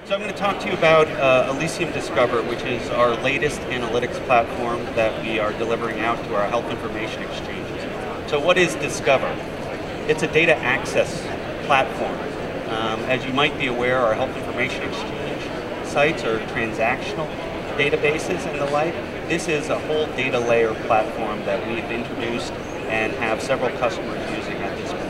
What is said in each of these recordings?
So I'm going to talk to you about Elysium Discover, which is our latest analytics platform that we are delivering out to our health information exchanges. So what is Discover? It's a data access platform. As you might be aware, our health information exchange sites are transactional databases and the like. This is a whole data layer platform that we've introduced and have several customers using at this point.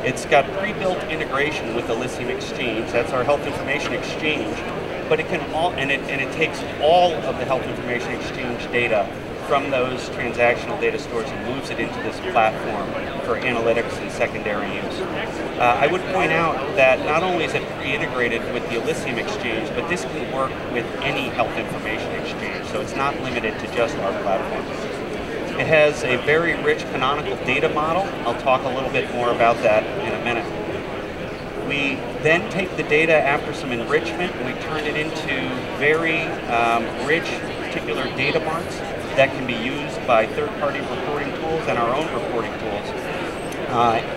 It's got pre-built integration with Elysium Exchange. That's our health information exchange, but it can it takes all of the health information exchange data from those transactional data stores and moves it into this platform for analytics and secondary use. I would point out that not only is it pre-integrated with the Elysium Exchange, but this can work with any health information exchange, so it's not limited to just our platform. It has a very rich canonical data model. I'll talk a little bit more about that in a minute. We then take the data after some enrichment and we turn it into very rich particular data marts that can be used by third-party reporting tools and our own reporting tools.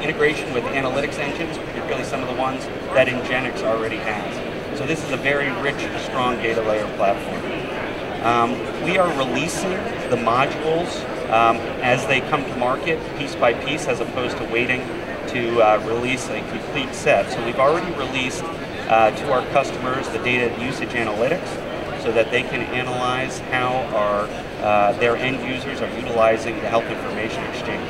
Integration with analytics engines, particularly some of the ones that Ingenix already has. So this is a very rich, strong data layer platform. We are releasing the modules as they come to market piece by piece as opposed to waiting to release a complete set. So we've already released to our customers the data usage analytics so that they can analyze how their end users are utilizing the health information exchange.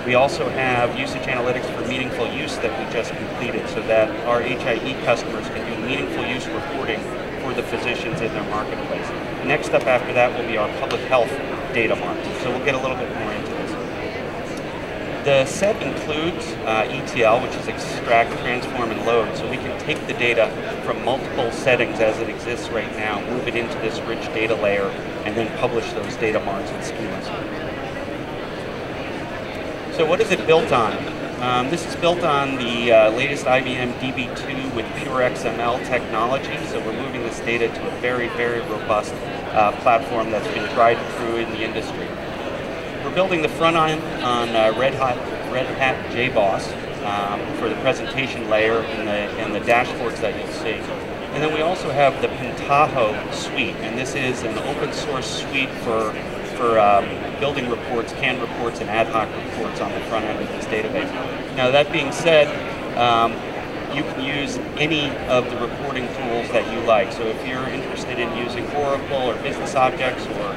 We also have usage analytics for meaningful use that we just completed so that our HIE customers can do meaningful use reporting for the physicians in their marketplace. Next up after that will be our public health data mart. So we'll get a little bit more into this. The set includes ETL, which is extract, transform, and load. So we can take the data from multiple settings as it exists right now, move it into this rich data layer, and then publish those data marts and schemas. So what is it built on? This is built on the latest IBM DB2 with pure XML technology. So we're moving this data to a very, very robust platform that's been tried and true in the industry. We're building the front end on Red Hat JBoss for the presentation layer and the dashboards that you'll see. And then we also have the Pentaho suite, and this is an open source suite for building reports, canned reports, and ad hoc reports on the front end of this database. Now that being said, you can use any of the reporting tools that you like. So if you're interested in using Oracle or Business Objects or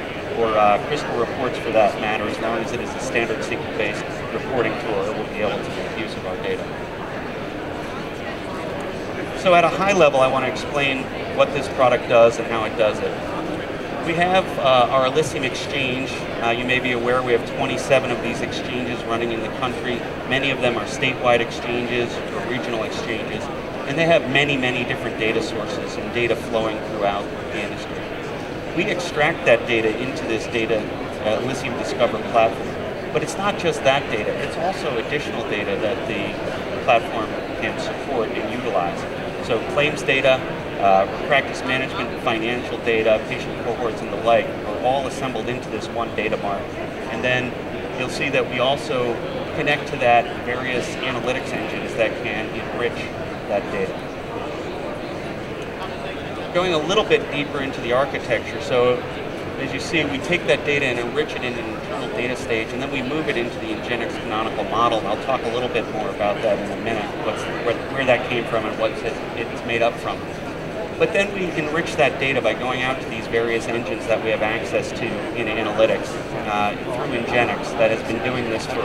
Crystal Reports for that matter, as long as it is a standard SQL-based reporting tool, it will be able to make use of our data. So at a high level, I want to explain what this product does and how it does it. We have our Elysium Exchange. You may be aware we have 27 of these exchanges running in the country. Many of them are statewide exchanges or regional exchanges, and they have many, many different data sources and data flowing throughout the industry. We extract that data into this data Elysium Discover platform, but it's not just that data, it's also additional data that the platform can support and utilize. So claims data, practice management, financial data, patient cohorts, and the like are all assembled into this one data mart. And then you'll see that we also connect to that various analytics engines that can enrich that data. Going a little bit deeper into the architecture, so as you see, we take that data and enrich it in an internal data stage, and then we move it into the Ingenix canonical model. And I'll talk a little bit more about that in a minute, where that came from and what it's made up from. But then we enrich that data by going out to these various engines that we have access to in analytics through Ingenix that has been doing this for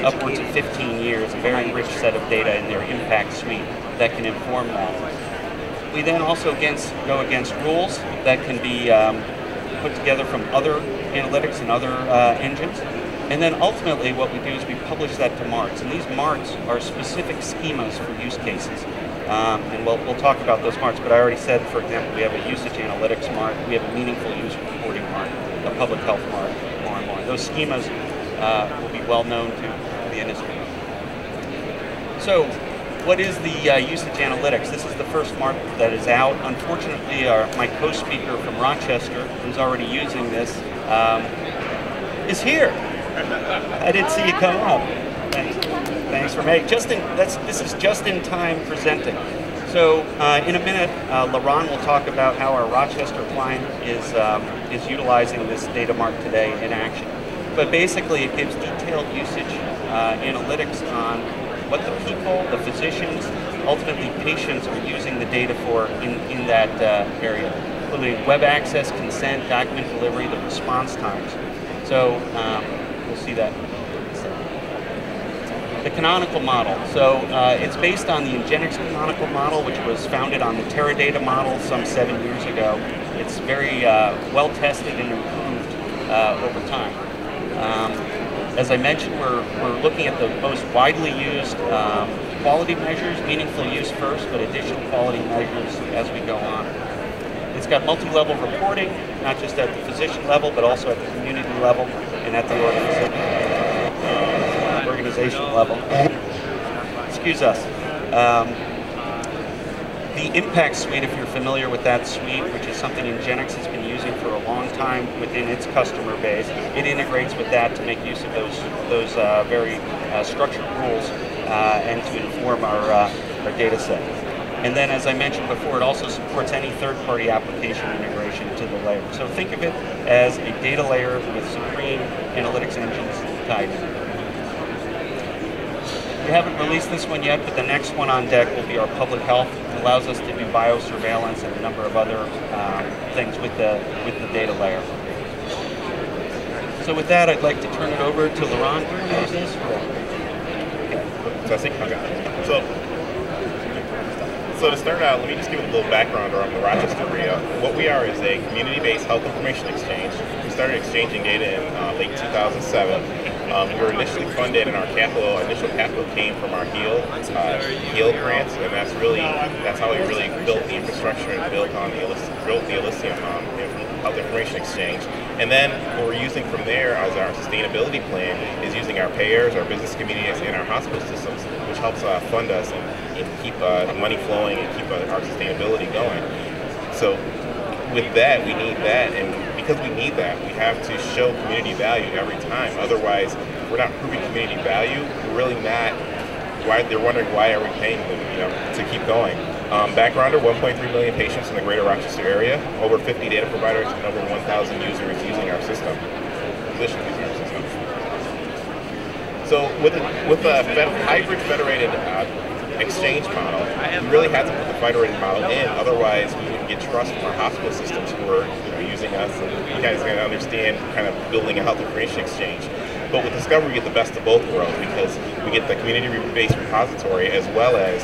upwards of 15 years, a very rich set of data in their impact suite that can inform that. We then also go against rules that can be put together from other analytics and other engines. And then ultimately what we do is we publish that to marts. And these marts are specific schemas for use cases. And we'll talk about those marts, but I already said, for example, we have a usage analytics mart, we have a meaningful use reporting mart, a public health mart, more and more. Those schemas will be well known to the industry. So what is the usage analytics? This is the first mart that is out. Unfortunately, my co-speaker from Rochester, who's already using this, is here. I didn't see you come up. Thanks for making. This is just in time presenting. So in a minute, Laurent will talk about how our Rochester client is utilizing this data mart today in action. But basically, it gives detailed usage analytics on what the people, the physicians, ultimately patients are using the data for in that area, including web access, consent, document delivery, the response times. So we'll see that. The canonical model. So it's based on the Ingenix canonical model, which was founded on the Teradata model some 7 years ago. It's very well tested and improved over time. As I mentioned, we're looking at the most widely used quality measures, meaningful use first, but additional quality measures as we go on. It's got multi-level reporting, not just at the physician level, but also at the community level and at the organization level. Excuse us. The Impact Suite, if you're familiar with that suite, which is something Ingenix has been using for a long time within its customer base, it integrates with that to make use of those very structured rules and to inform our data set. And then, as I mentioned before, it also supports any third-party application integration to the layer. So think of it as a data layer with supreme analytics engines tied in. We haven't released this one yet, but the next one on deck will be our public health. It allows us to do biosurveillance and a number of other things with the data layer. So with that, I'd like to turn it over to Laurent. So to start out, let me just give a little background on the Rochester RHIO. What we are is a community-based health information exchange. We started exchanging data in late 2007. We were initially funded, and our initial capital came from our HIE grants, and that's how we really built the infrastructure and built the Elysium Health Information Exchange. And then what we're using from there as our sustainability plan is using our payers, our business communities, and our hospital systems, which helps fund us and keep money flowing and keep our sustainability going. So with that, we need that, and because we need that, we have to show community value every time. Otherwise, if we're not proving community value, we're really not. They're wondering why are we paying them, to keep going. Backgrounder: 1.3 million patients in the greater Rochester area, over 50 data providers, and over 1,000 users using our system. Physicians using our system. So with a hybrid federated exchange model, we really had to put the federated model in. Otherwise, we wouldn't get trust from our hospital systems who are using us. And you guys are going to understand kind of building a health information exchange. But with Discover, we get the best of both worlds because we get the community-based repository as well as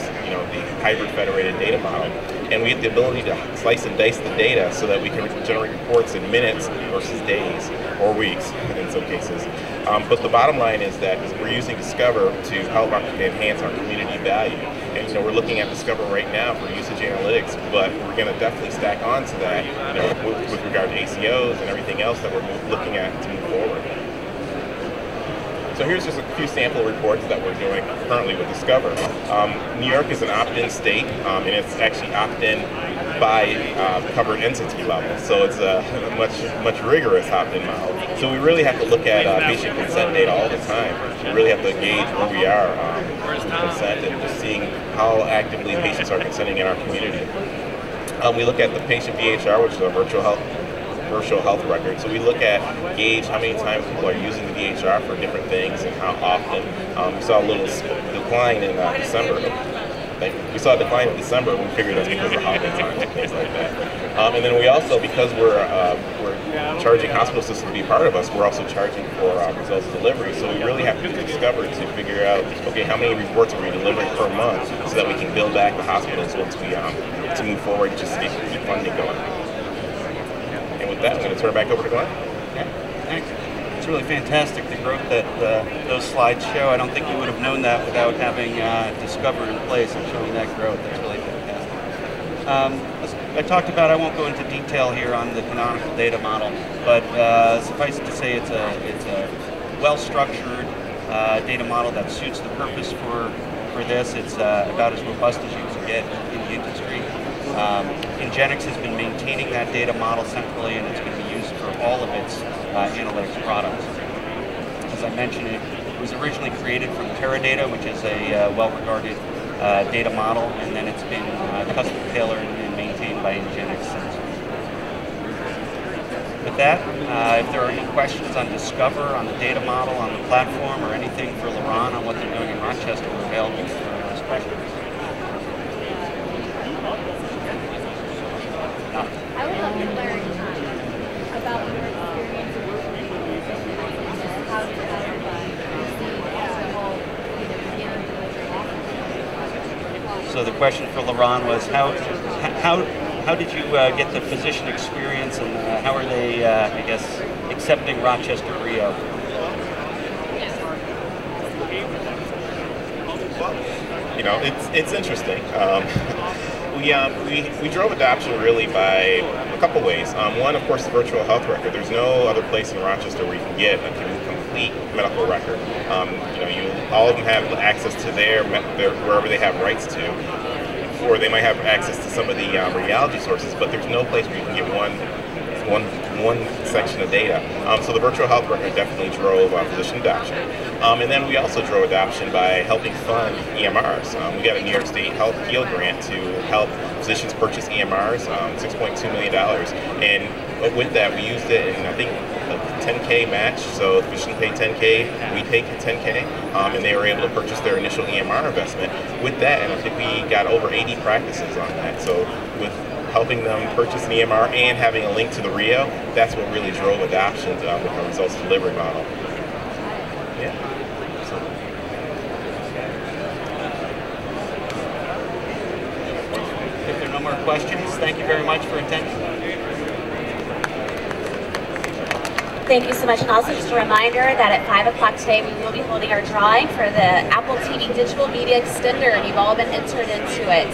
the hybrid federated data model, and we get the ability to slice and dice the data so that we can generate reports in minutes versus days or weeks in some cases. But the bottom line is that we're using Discover to help enhance our community value. And we're looking at Discover right now for usage analytics, but we're going to definitely stack on to that with regard to ACOs and everything else that we're looking at to move forward. So here's just a few sample reports that we're doing currently with Discover. New York is an opt-in state, and it's actually opt-in by covered entity level. So it's a much rigorous opt-in model. So we really have to look at patient consent data all the time. We really have to gauge where we are with consent and just seeing how actively patients are consenting in our community. We look at the patient VHR, which is a virtual health record. So we look at gauge how many times people are using the VHR for different things and how often. We saw a little decline in December. We saw a decline in December, and we figured that's because of holiday times and things like that. And then we also, because we're charging hospital systems to be part of us, we're also charging for results delivery. So we really have to Discover to figure out, okay, how many reports are we delivering per month so that we can build back the hospitals once we to move forward, just to keep funding going. And with that, I'm going to turn it back over to Glenn. Yeah, thanks. It's really fantastic, the growth that those slides show. I don't think we would have known that without having Discover in place and showing that growth. That's really fantastic. As I talked about, I won't go into detail here on the canonical data model, but suffice it to say it's a well-structured data model that suits the purpose for this. It's about as robust as you can get in the industry. Ingenix has been maintaining that data model centrally, and it's going to be used for all of its analytics products. As I mentioned, it was originally created from Teradata, which is a well-regarded data model, and then it's been custom tailored and maintained by Nginx since. With that, if there are any questions on Discover, on the data model, on the platform, or anything for Laurent on what they're doing in Rochester, we're available for those questions. No. I would love to learn about your experience working with how to see the whole beginning delivery. So the question for Laurent was how did you get the physician experience, and how are they, I guess, accepting Rochester RHIO? You know, it's interesting. We drove adoption really by a couple ways. One, of course, the virtual health record. There's no other place in Rochester where you can get a complete medical record. All of them have access to their wherever they have rights to, or they might have access to some of the radiology sources, but there's no place where you can get one section of data. So the virtual health record definitely drove physician adoption. And then we also drove adoption by helping fund EMRs. We got a New York State Health HIE grant to help physicians purchase EMRs, $6.2 million. And with that, we used it in, I think, a 10K match. So the physician paid 10K, we paid 10K, and they were able to purchase their initial EMR investment. With that, and I think we got over 80 practices on that. So with helping them purchase an EMR and having a link to the RHIO, that's what really drove adoption with our results delivery model. Yeah. So. If there are no more questions, thank you very much for attending. Thank you so much, and also just a reminder that at 5 o'clock today we will be holding our drawing for the Apple TV Digital Media Extender, and you've all been entered into it.